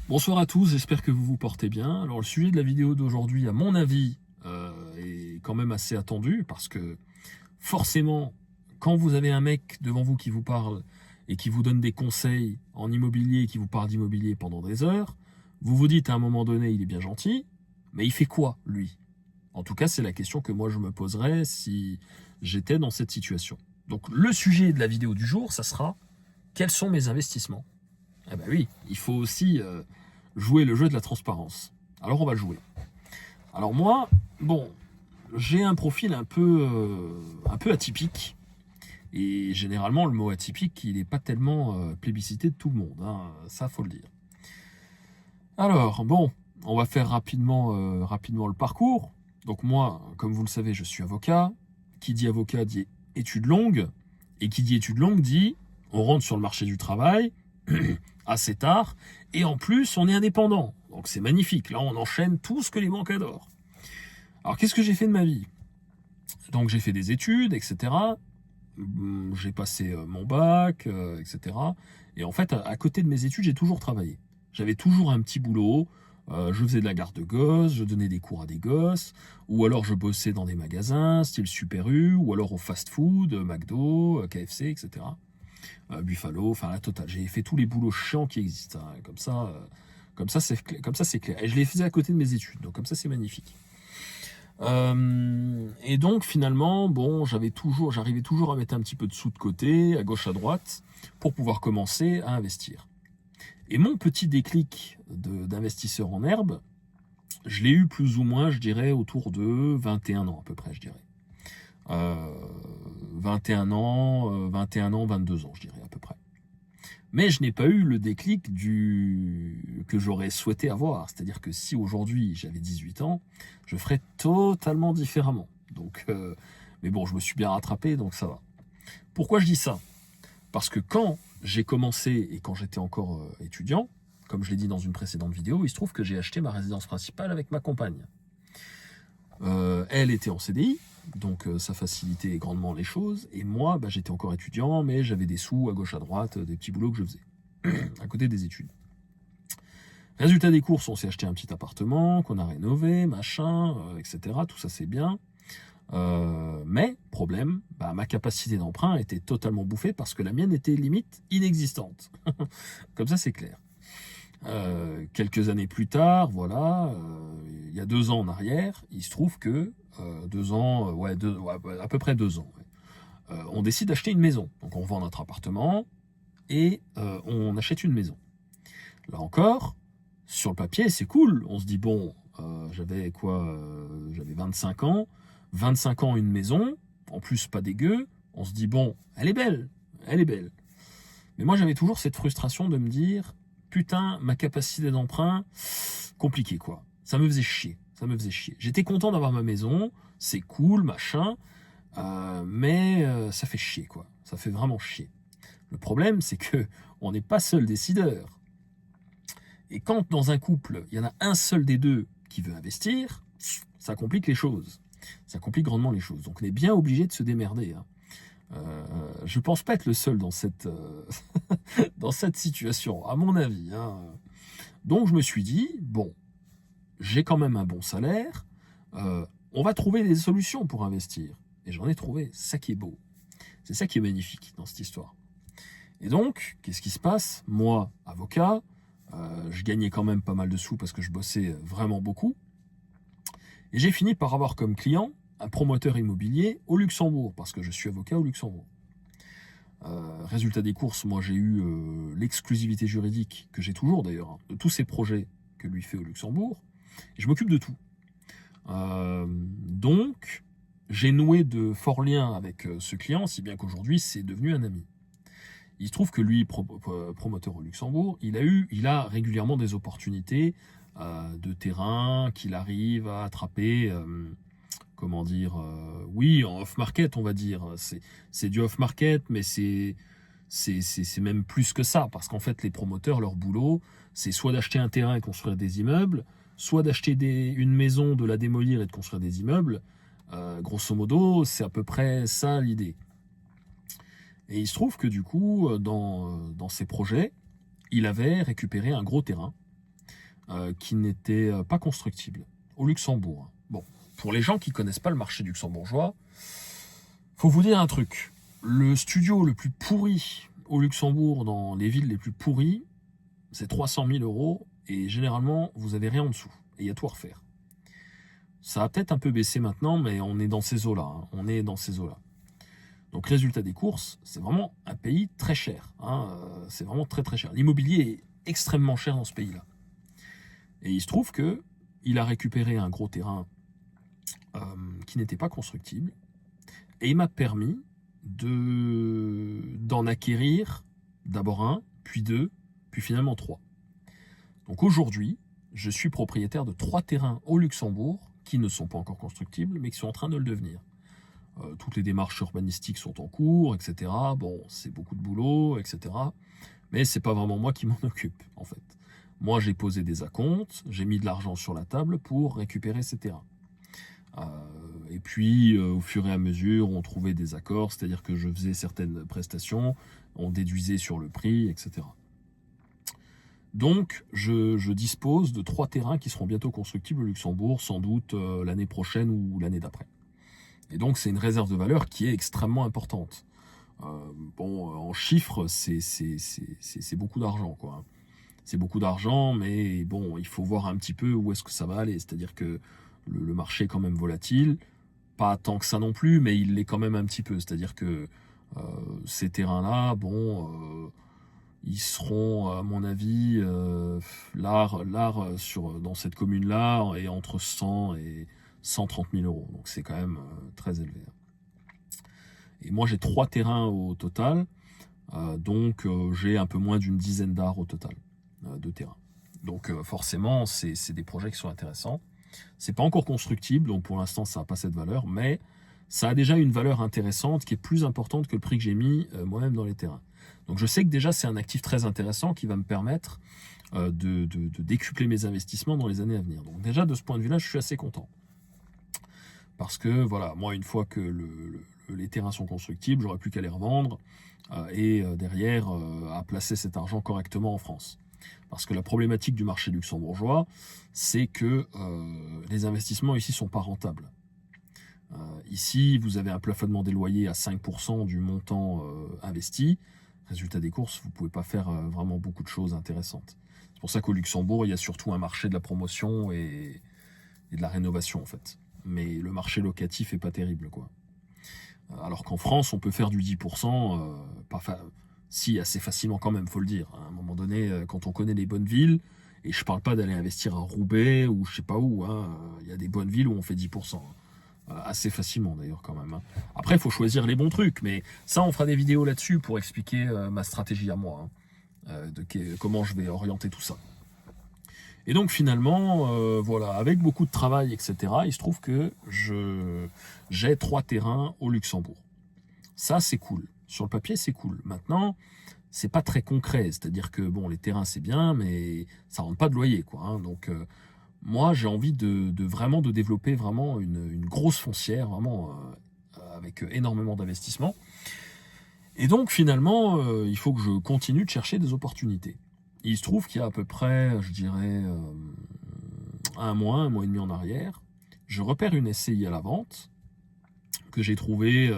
Bonsoir à tous, j'espère que vous vous portez bien. Alors le sujet de la vidéo d'aujourd'hui, à mon avis, est quand même assez attendu parce que forcément, quand vous avez un mec devant vous qui vous parle et qui vous donne des conseils en immobilier, qui vous parle d'immobilier pendant des heures, vous vous dites à un moment donné, il est bien gentil, mais il fait quoi, lui? En tout cas, c'est la question que moi je me poserais si j'étais dans cette situation. Donc le sujet de la vidéo du jour, ça sera quels sont mes investissements? Eh ben oui, il faut aussi jouer le jeu de la transparence. Alors on va jouer. Alors moi, bon, j'ai un profil un peu atypique. Et généralement, le mot atypique, il n'est pas tellement plébiscité de tout le monde. Hein, ça, faut le dire. Alors, bon, on va faire rapidement le parcours. Donc moi, comme vous le savez, je suis avocat. Qui dit avocat dit études longues. Et qui dit études longues dit on rentre sur le marché du travail assez tard. Et en plus, on est indépendant. Donc c'est magnifique. Là, on enchaîne tout ce que les banques adorent. Alors, qu'est-ce que j'ai fait de ma vie? Donc j'ai fait des études, etc. J'ai passé mon bac, etc. Et en fait, à côté de mes études, j'ai toujours travaillé. J'avais toujours un petit boulot. Je faisais de la garde de gosses, je donnais des cours à des gosses, ou alors je bossais dans des magasins, style Super U, ou alors au fast-food, McDo, KFC, etc. Buffalo, enfin la totale. J'ai fait tous les boulots chiants qui existent. Hein. Comme ça, c'est clair. Et je les faisais à côté de mes études, donc comme ça, c'est magnifique. Et donc finalement, bon, j'arrivais toujours à mettre un petit peu de sous de côté, à gauche, à droite, pour pouvoir commencer à investir. Et mon petit déclic d'investisseur en herbe, je l'ai eu plus ou moins, je dirais, autour de 21 ans à peu près, je dirais. 21 ans, 21 ans, 22 ans, je dirais à peu près. Mais je n'ai pas eu le déclic que j'aurais souhaité avoir. C'est-à-dire que si aujourd'hui j'avais 18 ans, je ferais totalement différemment. Donc, mais bon, je me suis bien rattrapé, donc ça va. Pourquoi je dis ça? Parce que quand j'ai commencé et quand j'étais encore étudiant, comme je l'ai dit dans une précédente vidéo, il se trouve que j'ai acheté ma résidence principale avec ma compagne. Elle était en CDI, donc ça facilitait grandement les choses. Et moi, bah, j'étais encore étudiant, mais j'avais des sous à gauche à droite, des petits boulots que je faisais à côté des études. Résultat des courses, on s'est acheté un petit appartement qu'on a rénové, machin, etc. Tout ça c'est bien. Mais, problème, bah, ma capacité d'emprunt était totalement bouffée parce que la mienne était limite inexistante. Comme ça c'est clair. Quelques années plus tard, voilà, il y a 2 ans en arrière, il se trouve que 2 ans, à peu près 2 ans, ouais, on décide d'acheter une maison. Donc on vend notre appartement et on achète une maison. Là encore, sur le papier, c'est cool. On se dit, bon, j'avais 25 ans. 25 ans, une maison. En plus, pas dégueu. On se dit, bon, elle est belle. Elle est belle. Mais moi, j'avais toujours cette frustration de me dire, putain, ma capacité d'emprunt, compliqué, quoi. Ça me faisait chier. Ça me faisait chier. J'étais content d'avoir ma maison. C'est cool, machin. Mais ça fait chier, quoi. Ça fait vraiment chier. Le problème, c'est que on n'est pas seul décideur. Et quand dans un couple, il y en a un seul des deux qui veut investir, ça complique les choses. Ça complique grandement les choses. Donc on est bien obligé de se démerder. Hein. Je pense pas être le seul dans dans cette situation, à mon avis. Hein. Donc je me suis dit, bon, j'ai quand même un bon salaire, on va trouver des solutions pour investir. Et j'en ai trouvé, c'est ça qui est beau. C'est ça qui est magnifique dans cette histoire. Et donc, qu'est-ce qui se passe? Moi, avocat, je gagnais quand même pas mal de sous parce que je bossais vraiment beaucoup. Et j'ai fini par avoir comme client un promoteur immobilier au Luxembourg, parce que je suis avocat au Luxembourg. Résultat des courses, moi j'ai eu l'exclusivité juridique, que j'ai toujours d'ailleurs, hein, de tous ces projets que lui fait au Luxembourg. Et je m'occupe de tout. Donc, j'ai noué de forts liens avec ce client, si bien qu'aujourd'hui c'est devenu un ami. Il se trouve que lui, promoteur au Luxembourg, il a régulièrement des opportunités de terrain qu'il arrive à attraper, comment dire, oui, en off-market, on va dire. C'est du off-market, mais c'est même plus que ça, parce qu'en fait, les promoteurs, leur boulot, c'est soit d'acheter un terrain et construire des immeubles, soit d'acheter une maison, de la démolir et de construire des immeubles. Grosso modo, c'est à peu près ça l'idée. Et il se trouve que du coup, dans ses projets, il avait récupéré un gros terrain qui n'était pas constructible au Luxembourg. Bon, pour les gens qui connaissent pas le marché luxembourgeois, faut vous dire un truc. Le studio le plus pourri au Luxembourg, dans les villes les plus pourries, c'est 300 000 euros et généralement, vous avez rien en dessous et il y a tout à refaire. Ça a peut-être un peu baissé maintenant, mais on est dans ces eaux-là. Hein. On est dans ces eaux-là. Donc, résultat des courses, c'est vraiment un pays très cher. Hein. C'est vraiment très très cher. L'immobilier est extrêmement cher dans ce pays-là. Et il se trouve que il a récupéré un gros terrain qui n'était pas constructible et il m'a permis d'en acquérir d'abord un, puis deux, puis finalement trois. Donc aujourd'hui, je suis propriétaire de 3 terrains au Luxembourg qui ne sont pas encore constructibles, mais qui sont en train de le devenir. Toutes les démarches urbanistiques sont en cours, etc. Bon, c'est beaucoup de boulot, etc. Mais c'est pas vraiment moi qui m'en occupe, en fait. Moi, j'ai posé des acomptes, j'ai mis de l'argent sur la table pour récupérer ces terrains. Et puis, au fur et à mesure, on trouvait des accords, c'est-à-dire que je faisais certaines prestations, on déduisait sur le prix, etc. Donc, je dispose de 3 terrains qui seront bientôt constructibles au Luxembourg, sans doute l'année prochaine ou l'année d'après. Et donc, c'est une réserve de valeur qui est extrêmement importante. En chiffres, c'est beaucoup d'argent, quoi. C'est beaucoup d'argent, mais bon, il faut voir un petit peu où est-ce que ça va aller. C'est-à-dire que le marché est quand même volatile, pas tant que ça non plus, mais il l'est quand même un petit peu. C'est-à-dire que ces terrains-là, ils seront, à mon avis, l'art dans cette commune-là est entre 100 et 130 000 euros. Donc c'est quand même très élevé. Et moi, j'ai 3 terrains au total. Donc j'ai un peu moins d'une dizaine d'arts au total de terrains. Donc forcément, c'est des projets qui sont intéressants. C'est pas encore constructible, donc pour l'instant, ça n'a pas cette valeur, mais ça a déjà une valeur intéressante qui est plus importante que le prix que j'ai mis moi-même dans les terrains. Donc je sais que déjà, c'est un actif très intéressant qui va me permettre de décupler mes investissements dans les années à venir. Donc déjà, de ce point de vue-là, je suis assez content. Parce que, voilà, moi, une fois que les terrains sont constructibles, j'aurai plus qu'à les revendre et derrière, à placer cet argent correctement en France. Parce que la problématique du marché luxembourgeois, c'est que les investissements ici sont pas rentables. Ici, vous avez un plafonnement des loyers à 5% du montant investi. Résultat des courses, vous ne pouvez pas faire vraiment beaucoup de choses intéressantes. C'est pour ça qu'au Luxembourg, il y a surtout un marché de la promotion et de la rénovation, en fait. Mais le marché locatif est pas terrible, quoi. Alors qu'en France, on peut faire du 10%, si assez facilement quand même, faut le dire. À un moment donné, quand on connaît les bonnes villes, et je parle pas d'aller investir à Roubaix ou je sais pas où, il y a des bonnes villes où on fait 10%. Assez facilement d'ailleurs quand même. Après, il faut choisir les bons trucs, mais ça, on fera des vidéos là-dessus pour expliquer ma stratégie à moi, comment je vais orienter tout ça. Et donc finalement, voilà, avec beaucoup de travail, etc., il se trouve que j'ai 3 terrains au Luxembourg. Ça, c'est cool. Sur le papier, c'est cool. Maintenant, c'est pas très concret. C'est-à-dire que, bon, les terrains, c'est bien, mais ça rentre pas de loyer, quoi. Donc, moi, j'ai envie de vraiment de développer vraiment une grosse foncière, vraiment avec énormément d'investissement. Et donc, finalement, il faut que je continue de chercher des opportunités. Il se trouve qu'il y a à peu près, je dirais, un mois et demi en arrière, je repère une SCI à la vente que j'ai trouvée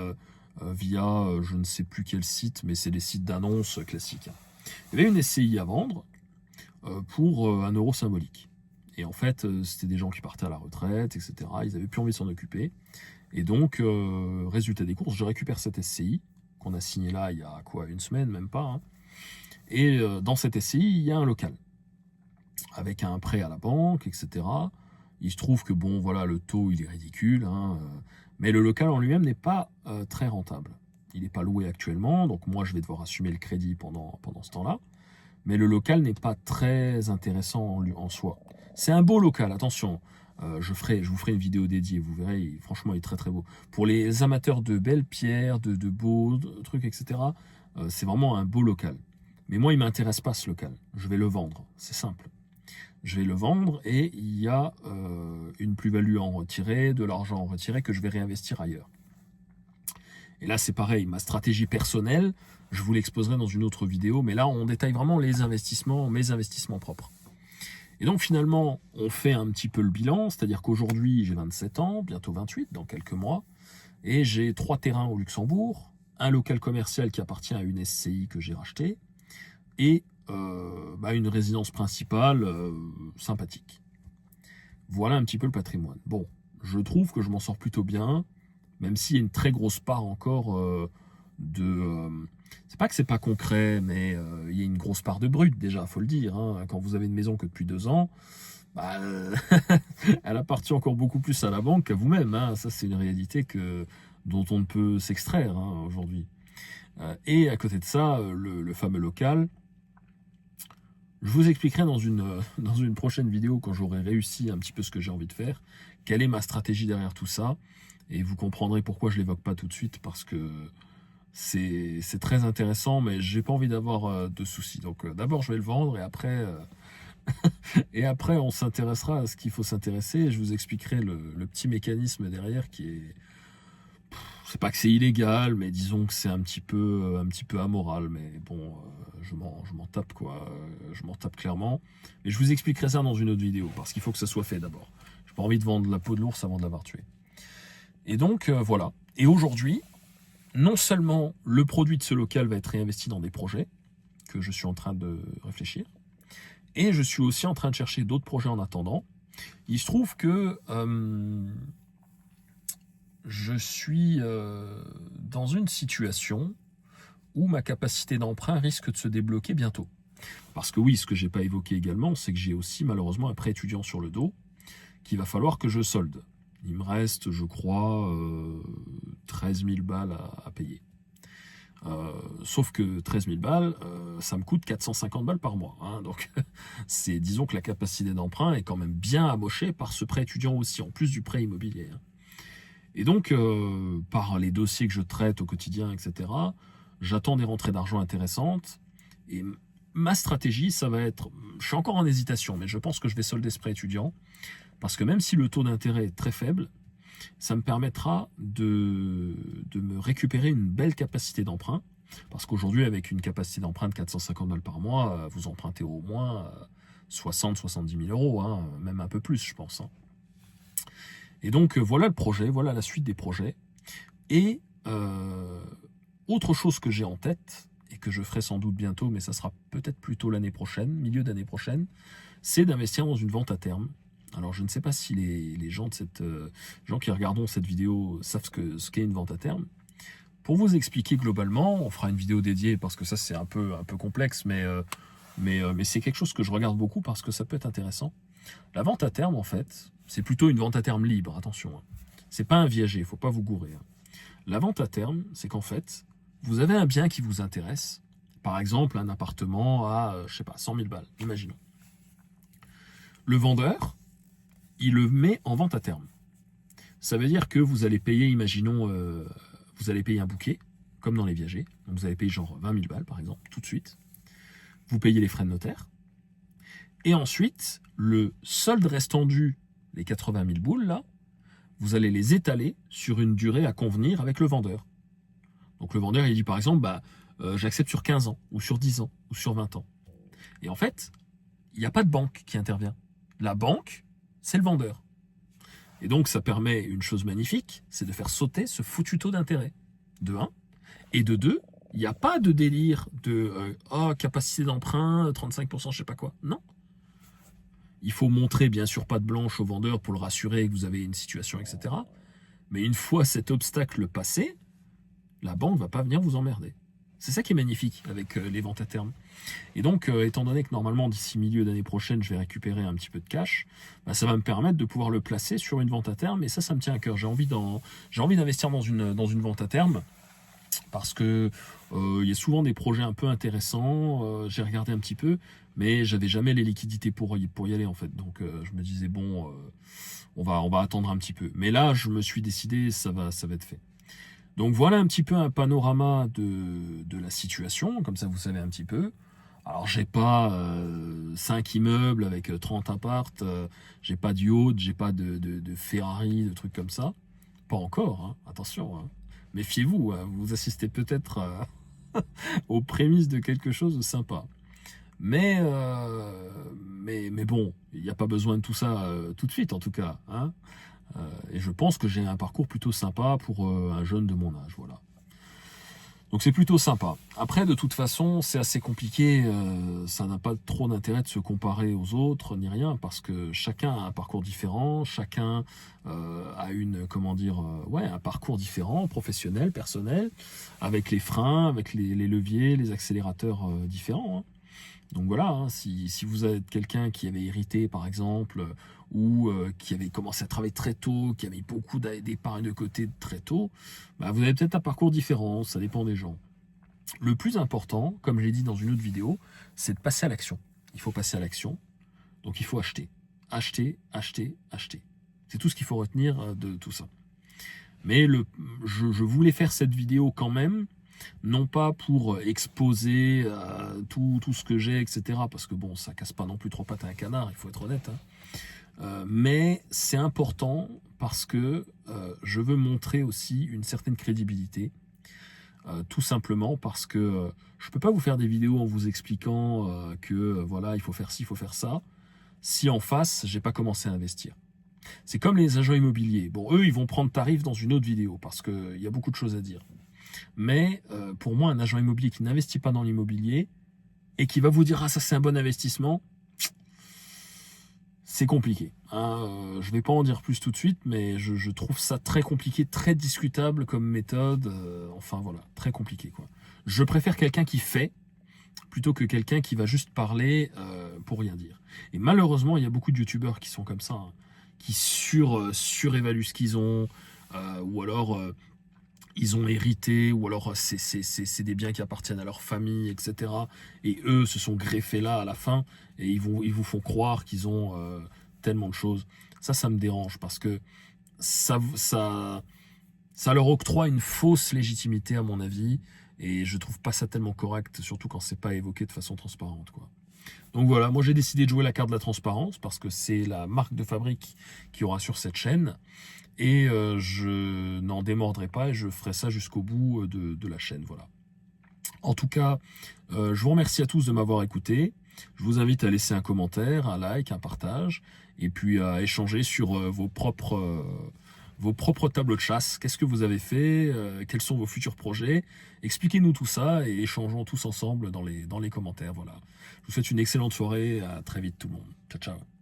via je ne sais plus quel site, mais c'est des sites d'annonces classiques. Il y avait une SCI à vendre pour 1 euro symbolique. Et en fait, c'était des gens qui partaient à la retraite, etc. Ils n'avaient plus envie de s'en occuper. Et donc, résultat des courses, je récupère cette SCI qu'on a signée là il y a quoi, 1 semaine, même pas. Et dans cette SCI, il y a un local avec un prêt à la banque, etc. Il se trouve que bon, voilà, le taux il est ridicule, mais le local en lui-même n'est pas très rentable. Il n'est pas loué actuellement, donc moi je vais devoir assumer le crédit pendant ce temps-là. Mais le local n'est pas très intéressant en soi. C'est un beau local, attention. Je vous ferai une vidéo dédiée, vous verrez, franchement il est très très beau. Pour les amateurs de belles pierres, de beaux trucs, etc., c'est vraiment un beau local. Mais moi, il ne m'intéresse pas ce local. Je vais le vendre. C'est simple. Je vais le vendre et il y a une plus-value à en retirer, de l'argent à en retirer que je vais réinvestir ailleurs. Et là, c'est pareil. Ma stratégie personnelle, je vous l'exposerai dans une autre vidéo. Mais là, on détaille vraiment les investissements, mes investissements propres. Et donc finalement, on fait un petit peu le bilan, c'est-à-dire qu'aujourd'hui, j'ai 27 ans, bientôt 28, dans quelques mois, et j'ai 3 terrains au Luxembourg, un local commercial qui appartient à une SCI que j'ai racheté, et une résidence principale sympathique. Voilà un petit peu le patrimoine. Bon, je trouve que je m'en sors plutôt bien, même s'il y a une très grosse part encore c'est pas que c'est pas concret, mais il y a une grosse part de brut déjà, faut le dire. Hein. Quand vous avez une maison que depuis 2 ans, bah, elle appartient encore beaucoup plus à la banque qu'à vous-même. Hein. Ça, c'est une réalité dont on ne peut s'extraire hein, aujourd'hui. Et à côté de ça, le fameux local, je vous expliquerai dans une prochaine vidéo, quand j'aurai réussi un petit peu ce que j'ai envie de faire, quelle est ma stratégie derrière tout ça, et vous comprendrez pourquoi je l'évoque pas tout de suite, parce que c'est très intéressant, mais j'ai pas envie d'avoir de soucis. Donc d'abord je vais le vendre, et après on s'intéressera à ce qu'il faut s'intéresser, et je vous expliquerai le petit mécanisme derrière qui est... C'est pas que c'est illégal, mais disons que c'est un petit peu amoral. Mais bon, je m'en tape quoi. Je m'en tape clairement. Mais je vous expliquerai ça dans une autre vidéo, parce qu'il faut que ça soit fait d'abord. J'ai pas envie de vendre la peau de l'ours avant de l'avoir tué. Et donc voilà. Et aujourd'hui, non seulement le produit de ce local va être réinvesti dans des projets que je suis en train de réfléchir, et je suis aussi en train de chercher d'autres projets en attendant. Il se trouve que je suis dans une situation où ma capacité d'emprunt risque de se débloquer bientôt. Parce que oui, ce que j'ai pas évoqué également, c'est que j'ai aussi malheureusement un prêt étudiant sur le dos qu'il va falloir que je solde. Il me reste, je crois, 13 000 balles à payer. Sauf que 13 000 balles, ça me coûte 450 balles par mois. Hein, donc, disons que la capacité d'emprunt est quand même bien amochée par ce prêt étudiant aussi, en plus du prêt immobilier. Hein. Et donc, par les dossiers que je traite au quotidien, etc., j'attends des rentrées d'argent intéressantes. Et ma stratégie, ça va être... Je suis encore en hésitation, mais je pense que je vais solder ce prêt étudiant. Parce que même si le taux d'intérêt est très faible, ça me permettra de me récupérer une belle capacité d'emprunt. Parce qu'aujourd'hui, avec une capacité d'emprunt de 450 balles par mois, vous empruntez au moins 60-70 000 euros, hein, même un peu plus, je pense. Hein. Et donc, voilà le projet, voilà la suite des projets. Et autre chose que j'ai en tête, et que je ferai sans doute bientôt, mais ça sera peut-être plutôt l'année prochaine, milieu d'année prochaine, c'est d'investir dans une vente à terme. Alors, je ne sais pas si les gens qui regarderont cette vidéo savent ce qu'est une vente à terme. Pour vous expliquer globalement, on fera une vidéo dédiée parce que ça, c'est un peu complexe, mais c'est quelque chose que je regarde beaucoup parce que ça peut être intéressant. La vente à terme, en fait, c'est plutôt une vente à terme libre, attention. Hein. C'est pas un viager, il ne faut pas vous gourer. Hein. La vente à terme, c'est qu'en fait, vous avez un bien qui vous intéresse. Par exemple, un appartement à, 100 000 balles, imaginons. Le vendeur, il le met en vente à terme. Ça veut dire que vous allez payer, imaginons, vous allez payer un bouquet, comme dans les viagers. Donc vous allez payer genre 20 000 balles, par exemple, tout de suite. Vous payez les frais de notaire. Et ensuite, le solde restant dû, les 80 000 boules, là, vous allez les étaler sur une durée à convenir avec le vendeur. Donc le vendeur, il dit par exemple, j'accepte sur 15 ans, ou sur 10 ans, ou sur 20 ans. Et en fait, il n'y a pas de banque qui intervient. La banque, c'est le vendeur. Et donc ça permet une chose magnifique, c'est de faire sauter ce foutu taux d'intérêt, de 1. Et de 2, il n'y a pas de délire de capacité d'emprunt, 35%, je sais pas quoi. Non. Il faut montrer, bien sûr, pas de blanche au vendeur pour le rassurer que vous avez une situation, etc. Mais une fois cet obstacle passé, la banque ne va pas venir vous emmerder. C'est ça qui est magnifique avec les ventes à terme. Et donc, étant donné que normalement, d'ici milieu d'année prochaine, je vais récupérer un petit peu de cash, ça va me permettre de pouvoir le placer sur une vente à terme. Et ça me tient à cœur. J'ai envie d'investir dans une vente à terme parce que il y a souvent des projets un peu intéressants. J'ai regardé un petit peu, mais j'avais jamais les liquidités pour y aller en fait. Donc je me disais bon, on va attendre un petit peu. Mais là, je me suis décidé, ça va être fait. Donc voilà un petit peu un panorama de la situation, comme ça vous savez un petit peu. Alors j'ai pas 5 immeubles avec 30 appartes, j'ai pas de yacht, j'ai pas de Ferrari, de trucs comme ça. Pas encore, hein, attention. Hein. Méfiez-vous, hein, vous assistez peut-être aux prémices de quelque chose de sympa. Mais mais bon, il n'y a pas besoin de tout ça tout de suite en tout cas. Hein. Et je pense que j'ai un parcours plutôt sympa pour un jeune de mon âge. Voilà. Donc c'est plutôt sympa. Après, de toute façon, c'est assez compliqué. Ça n'a pas trop d'intérêt de se comparer aux autres ni rien, parce que chacun a un parcours différent, chacun a un parcours différent, professionnel, personnel, avec les freins, avec les leviers, les accélérateurs différents. Hein. Donc voilà, hein, si vous êtes quelqu'un qui avait hérité par exemple, ou qui avait commencé à travailler très tôt, qui avait beaucoup d'épargne de côté très tôt, bah, vous avez peut-être un parcours différent, ça dépend des gens. Le plus important, comme j'ai dit dans une autre vidéo, c'est de passer à l'action. Il faut passer à l'action, donc il faut acheter. Acheter, acheter, acheter. C'est tout ce qu'il faut retenir de tout ça. Mais je voulais faire cette vidéo quand même, non pas pour exposer tout ce que j'ai, etc. Parce que bon, ça casse pas non plus trois pattes à un canard, il faut être honnête. Hein. Mais c'est important parce que je veux montrer aussi une certaine crédibilité. Tout simplement parce que je peux pas vous faire des vidéos en vous expliquant que voilà, il faut faire ci, il faut faire ça, si en face, j'ai pas commencé à investir. C'est comme les agents immobiliers. Bon, eux, ils vont prendre tarif dans une autre vidéo parce qu'il y a beaucoup de choses à dire. Mais pour moi, un agent immobilier qui n'investit pas dans l'immobilier et qui va vous dire « Ah, ça c'est un bon investissement », c'est compliqué. Hein. Je ne vais pas en dire plus tout de suite, mais je trouve ça très compliqué, très discutable comme méthode. Enfin voilà, très compliqué, quoi. Je préfère quelqu'un qui fait plutôt que quelqu'un qui va juste parler pour rien dire. Et malheureusement, il y a beaucoup de youtubeurs qui sont comme ça, hein, qui surévaluent ce qu'ils ont, ou alors ils ont hérité, ou alors c'est des biens qui appartiennent à leur famille, etc. Et eux se sont greffés là à la fin, et ils vous font croire qu'ils ont tellement de choses. Ça me dérange, parce que ça leur octroie une fausse légitimité, à mon avis, et je trouve pas ça tellement correct, surtout quand c'est pas évoqué de façon transparente, quoi. Donc voilà, moi j'ai décidé de jouer la carte de la transparence, parce que c'est la marque de fabrique qu'il y aura sur cette chaîne, et je n'en démordrai pas, et je ferai ça jusqu'au bout de la chaîne, voilà. En tout cas, je vous remercie à tous de m'avoir écouté. Je vous invite à laisser un commentaire, un like, un partage, et puis à échanger sur vos propres tableaux de chasse. Qu'est-ce que vous avez fait? Quels sont vos futurs projets? Expliquez-nous tout ça et échangeons tous ensemble dans les commentaires. Voilà. Je vous souhaite une excellente soirée. À très vite tout le monde. Ciao, ciao.